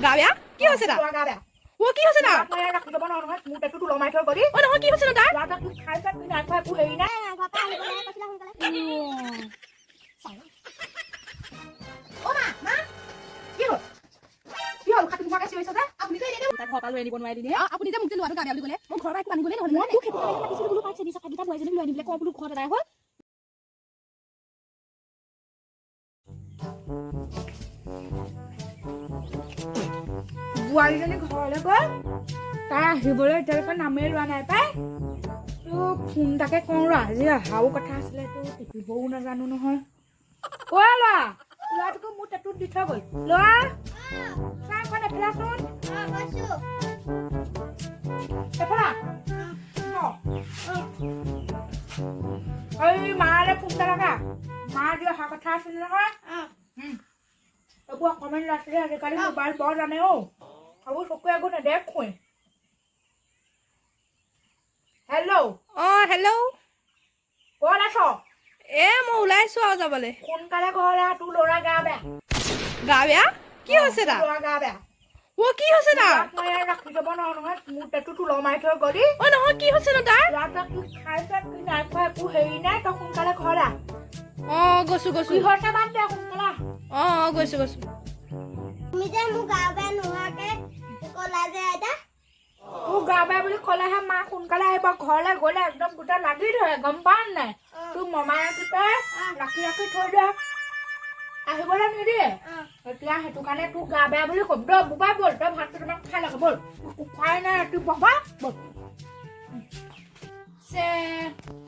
গা বেয়া কি হৈছে তাৰ গা বেয়া ও কি হৈছে তাৰ ৰাখি যাব নহয় মোৰ পেটটো লমাই থৈ গলি ও নহয় কি হৈছে তাৰ তুই খাই তুই নাই খোৱা একো হেৰি নাই আপুনি যে মোক যে লোৱাটো গা বেয়া বুলি ক'লে মই ঘৰৰ পৰা একো আনিবলৈ নহ'লে মই তোক সেইটো কাৰণে মাতিছিলোঁ বোলো পাইছে দিছা ভাগিটা বৈজনীক লৈ আনিবলৈ কওঁ বোলো ঘৰত এদাই হ'ল বোৱাৰীজনী ঘৰলৈ গ'ল তাই আহিবলৈ এতিয়ালৈকে নামেই লোৱা নাই পাই তোক ফোন তাকে কওঁ ৰ আজি অহাও কথা আছিলে তোৰ টিপিবও নাজানো নহয় অ' ল'ৰাটোকো মোৰ টেটুত দি থৈ গ'ল ল'ৰা চাহ এখন এফালাচোন এফালা এই মালে ফোন এটা লগা মা আজি অহা কথা আছিলে নহয় এইবোৰ অকণমান ল'ৰা ছোৱালী আজিকালি মোবাইল বৰ জানে অ' আৰু চকুৱে একো নেদেখোৱে হেল্ল' হেল্ল' ক'ত আছ মই ওলাইছোঁ আৰু যাবলৈ সোনকালে ঘৰলৈ আহ তোৰ ল'ৰা গা বেয়া গা বেয়া কি হৈছে তাৰ ল'ৰা গা বেয়া ও কি হৈছে তাৰ মই ৰাখি যাব নোৱাৰো নহয় মোৰ পেটটো লমাই থৈ গলি নহয় কি হৈছে তাৰ ল'ৰাটোক তুই খাই তুই নাই খোৱা একো হেৰি নাই তই সোনকালে ঘৰলৈ আহ গৈছোঁ কিহৰতে বাদ দে সোনকালে গৈছোঁ তুমি যে মোক গা বেয়া নোহোৱাকে ক'লা যে আইতা তোৰ গা বেয়া বুলি ক'লেহে মা সোনকালে আহিব ঘৰলৈ গ'লে একদম গোটেই লাগি ধৰে গম পাৱ নাই তোৰ মমায়েকটোতে ৰাখি থৈ দিয়ে আহিবলৈ নিদিয়ে এতিয়া সেইটো কাৰণে তোৰ গা বেয়া বুলি ক'ম তই বোপাই ব'ল তই ভাত কেইটামান খাই লাগে ব'ল খোৱাই নাই ৰাতিপুৱা ব'ল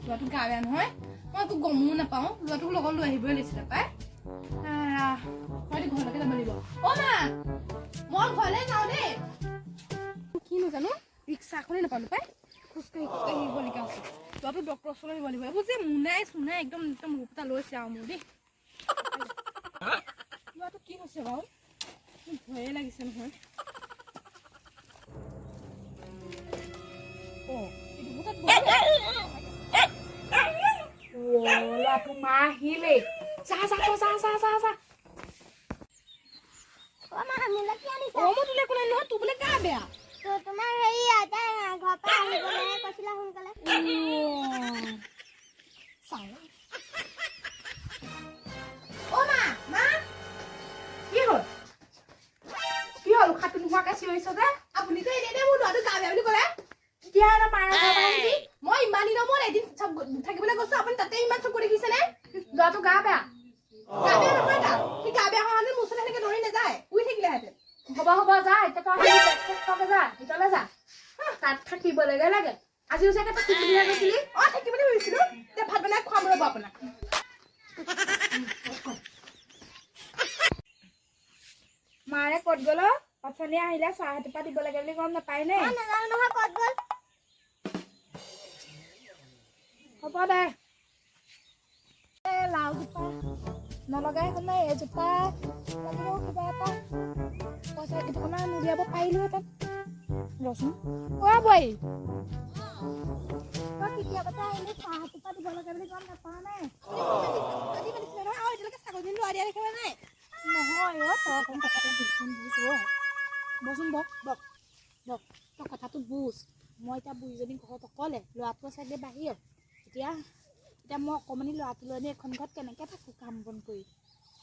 ল'ৰাটো গা বেয়া নহয় মই একো গমো নাপাওঁ ল'ৰাটোক লগত লৈ আহিবই লাগিছিলে পাই ঘৰলৈকে যাব লাগিব মা মই ঘৰলৈ যাওঁ দেই কিনো জানো ৰিক্সা এখনেই নাপালোঁ পাই খোজকাঢ়ি আহিবলগীয়া হৈছে ল'ৰাটো ডক্টৰৰ ওচৰলৈ নিব লাগিব এইবোৰ যে মুনাই চুনাই একদম ৰূপ এটা লৈছে আৰু মোৰ দেই ল'ৰাটো কি হৈছে বাৰু ভয়ে লাগিছে নহয় ল'ৰাটো মা আহিলেই যা মোলৈ কি আনিছা মই তোলে একো নাই নহয় তোৰ বোলে গা বেয়া তোমাৰ হেৰি আইতা ঘৰৰ পৰা আহিবলৈ কৈছিলা সোনকালে কি হ'ল উশাহটো নোহোৱাকে চিঞৰিছ যে আপুনি যে এনে মোৰ ল'ৰাটো গা বেয়া বুলি ক'লে কেতিয়া মায়ে মই ইমান দিনৰ মূৰত এদিন থাকিবলৈ গৈছো আপুনি তাতে ইমান চকু দেখিছেনে ল'ৰাটো গা বেয়া গা বেয়া নহয় তাৰ সি গা বেয়া হোৱা মোৰ ওচৰত সেনেকে ধৰি নাযায় শুই থাকিলেহেঁতেন হ'ব যা এতিয়া তই যা ভিতৰলৈ যা তাত থাকিবলৈকে লাগে আজিও চাগে তই থাকিবলৈ গৈছিলি থাকিবলৈ ভাবিছিলো এতিয়া ভাত বনাই খুৱাম ৰ'ব আপোনাক মাৰে ক'ত গ'ল অথনি আহিলে চাহ এটোপা দিব লাগে বুলি গম নাপায় নে নাজানো নহয় ক'ত গ'ল হ'ব দে লাও জোপা নলগাই হ'ল নাই এজোপা লাগিব কিবা এটা পইচা কেইটকামান উলিয়াব পাৰিলোহেঁতেন ৰচোন বোৱাৰী তই কেতিয়াবাতে আহিলে চাহ এটোপা দিব লাগে বুলি গম নাপাওঁ নে ছাগলী লোৱা দিয়া দেখিবলৈ নাই নহয় তই অকণ কথাটো বচোন তই কথাটো বুজ মই এতিয়া বুঢ়ীজনী ঘৰত অকলে ল'ৰাটো চাগে বাহিৰত এতিয়া মই অকণমানি ল'ৰাটো লৈ এখন ঘৰত কেনেকৈ থাকোঁ কাম বন কৰি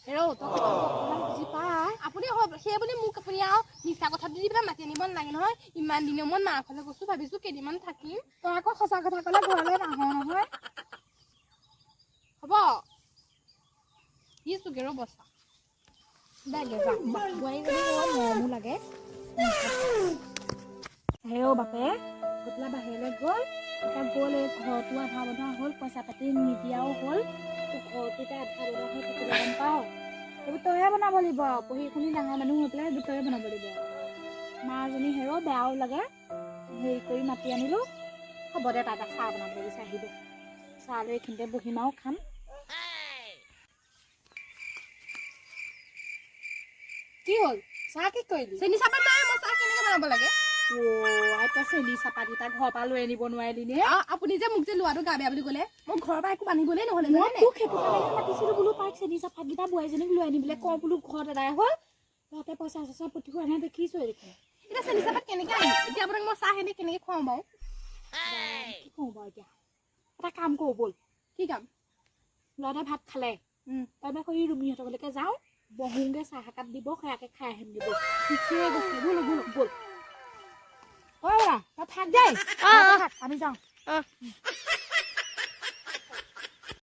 তই অকণমান বুজি পাই আপুনি সেই বুলি মোক আপুনি আৰু মিছা কথা দি পেলাই মাতি আনিব নালাগে নহয় ইমান দিনৰ মূৰত মাৰ ঘৰলৈ গৈছোঁ ভাবিছোঁ কেইদিনমান থাকিম তই আকৌ সঁচা কথা ক'লে ঘৰলৈ নাহৰ নহয় হ'ব দিছোঁগৈ ৰ'ব বস্তা বোৱাৰীজনী মৰমো লাগে বাপে গৈ পেলাই বাহিৰলৈ গ'ল এতিয়া গ'ল এই ঘৰটো আধা বনোৱা হ'ল পইচা পাতি নিদিয়াও হ'ল ঘৰটো এতিয়া আধা বনোৱা হৈ থাকিলে গম পাওঁ সেইবোৰ তইহে বনাব লাগিব পঢ়ি শুনি ডাঙৰ মানুহ হৈ পেলাই সেইবোৰ তইহে বনাব লাগিব মাজনী বেয়াও লাগে হেৰি কৰি মাতি আনিলোঁ হ'ব দে তাত চাহ বনাব লাগিছে আহিব চাহ লৈ এইখিনিতে বহিম আৰু খাম কি হ'ল চাহ কি কৰিলি চেনি চাহপাত নাই মই চাহ কেনেকৈ বনাব লাগে আইতা চেনি চাহপাত এটা ঘৰৰ পৰা লৈ আনিব নোৱাৰিলি নে আপুনি যে মোক যে ল'ৰাটো গা বেয়া বুলি ক'লে মই ঘৰৰ পৰা একো আনিবলৈ নহ'লে মই তোক সেইটো কাৰণে মাতিছিলোঁ বোলো তাইক চেনি চাহপাতকেইটা বোৱাৰীজনীক লৈ আনিবলৈ কওঁ বোলো ঘৰত এদাই হ'ল তহঁতে পইচা চইচা পঠিওৱা নাই দেখিছোঁ দেখোন এতিয়া চেনি চাহপাত কেনেকৈ আহিম এতিয়া আপোনাক মই চাহ এনে কেনেকৈ খুৱাওঁ বাৰু কি কওঁ বাৰু এতিয়া এটা কাম কৰোঁ ব'ল কি কাম ল'ৰাই ভাত খালে তাৰপৰা কৰি ৰুমিহঁতৰ ঘৰলৈকে যাওঁ বহোংগে চাহ একাপ দিব সেয়াকে খাই আহিম দিব ঠিকে কৈছে ব'ল ব'ল ব'ল অ' ভাত থাক দেই থাক আমি যাওঁ